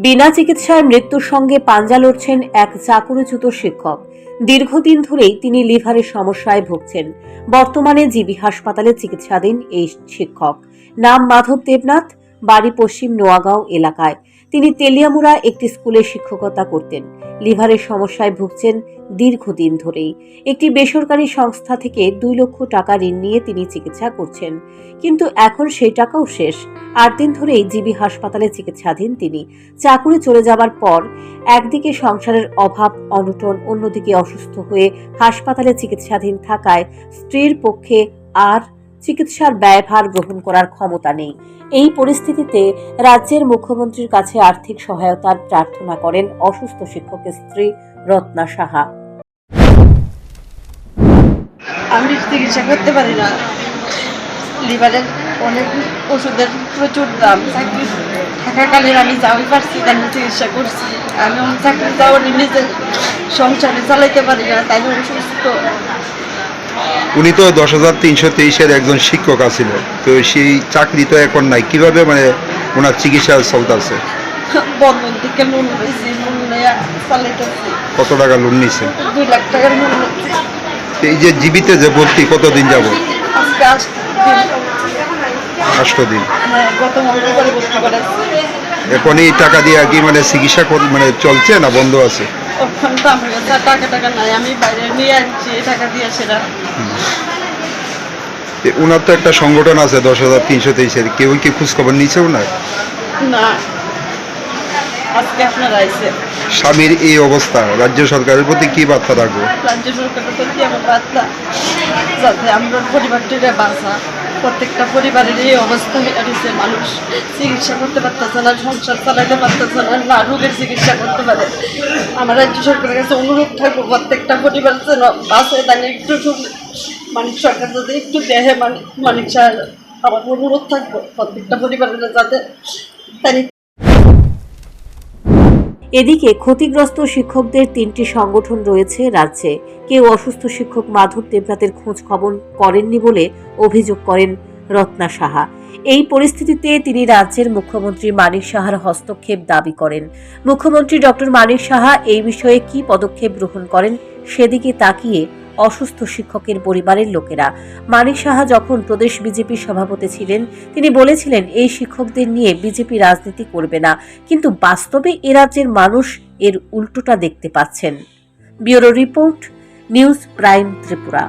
বিনা চিকিৎসায় মৃত্যুর সঙ্গে পাঞ্জা লড়ছেন এক চাকরিচ্যুত শিক্ষক। দীর্ঘদিন ধরেই তিনি লিভারের সমস্যায় ভুগছেন। বর্তমানে জিবি হাসপাতালে চিকিৎসাধীন এই শিক্ষক। নাম মাধব দেবনাথ, বাড়ি পশ্চিম নোয়াগাঁও এলাকায়। তিনি তেলিয়ামুড়া একটি স্কুলে শিক্ষকতা করতেন। লিভারের সমস্যায় ভুগছেন দীর্ঘদিন ধরেই। একটি বেসরকারি সংস্থা থেকে 2 লক্ষ টাকা ঋণ নিয়ে তিনি চিকিৎসা করছেন, কিন্তু এখন সেই টাকাও শেষ। 8 দিন ধরেই জিবি হাসপাতালে চিকিৎসাধীন তিনি। চাকুরি চলে যাবার পর একদিকে সংসারের অভাব অনটন, অন্যদিকে অসুস্থ হয়ে হাসপাতালে চিকিৎসাধীন থাকায় স্ত্রীর পক্ষে আর চিকিৎসার ব্যয়ভার গ্রহণ করার ক্ষমতা নেই। এই পরিস্থিতিতে রাজ্যের মুখ্যমন্ত্রীর কাছে আর্থিক সহায়তার প্রার্থনা করেন অসুস্থ শিক্ষকের স্ত্রী রত্না সাহা। আমি চিকিৎসা করতে পারি না, লিভারের অনেক ওষুধের প্রচুর দাম। চাকরি থাকাকালীন আমি যাওয়াই পারছি, তাই আমি চিকিৎসা করছি। আমি চাকরি যাওয়ার নিজের সংসারে চালাইতে পারি না, তাই আমি অসুস্থ। উনি তো 10,323-এর একজন শিক্ষক আছিল, তো সেই চাকরি তো এখন নাই, কিভাবে ওনার চিকিৎসা চলতেছে? বন্ধন থেকে লোন নিয়েছি, লোন নিয়ে চালাইতেছি। কত টাকা লোন নিয়েছেন? 2 লাখ টাকার লোন নিয়েছি। এই যে জীবিতে যে ভর্তি, কতদিন যাব? আজকে 8 দিন। হ্যাঁ, গত মঙ্গলবারে ভর্তি করেছি। এখন এই টাকা দিয়ে কি চিকিৎসা চলছে না বন্ধ আছে? ওখানে তো আমার কাছে টাকা নাই, আমি বাইরে নিয়ে আনছি টাকা দিয়ে সেটা। ওনার তো একটা সংগঠন আছে 10,323-এর, কেউ কি খোঁজ খবর নিয়েছে ওনার? না, আজকে আপনারা আইছে। স্বামীর এই অবস্থা, রাজ্য সরকারের প্রতি কি বার্তা রাখবো? রাজ্য সরকারের প্রতি আমার বার্তা, যাতে আমরা পরিবারটিকে বাঁচা। প্রত্যেকটা পরিবারের এই অবস্থা হয়েছে, মানুষ চিকিৎসা করতে পারতেছে না, সংসার চালাইতে পারতেছে না, রোগের চিকিৎসা করতে পারে। আমার রাজ্য সরকারের কাছে অনুরোধ থাকবো, প্রত্যেকটা পরিবার যেন বাঁচে। তাই একটু মানিক সরকার যদি একটু দেহে মানিক সাহেব, আমার অনুরোধ থাকবো প্রত্যেকটা পরিবারের যাতে তাই। এদিকে ক্ষতিগ্রস্ত শিক্ষকদের 3টি সংগঠন রয়েছে রাজ্যে। কেউ অসুস্থ শিক্ষক মাধব দেবনাথের খোঁজ খবর করেননি বলে অভিযোগ করেন রত্না সাহা। এই পরিস্থিতিতে তিনি রাজ্যের মুখ্যমন্ত্রী মানিক সাহার হস্তক্ষেপ দাবি করেন। মুখ্যমন্ত্রী ডক্টর মানিক সাহা এই বিষয়ে কি পদক্ষেপ গ্রহণ করেন সেদিকে তাকিয়ে অসুস্থ শিক্ষকের পরিবারের লোকেরা। মানিক সাহা যখন প্রদেশ বিজেপির সভাপতি ছিলেন, তিনি বলেছিলেন এই শিক্ষকদের নিয়ে বিজেপি রাজনীতি করবে না, কিন্তু বাস্তবে এ রাজ্যের মানুষ এর উল্টোটা দেখতে পাচ্ছেন। Bureau report, news prime Tripura.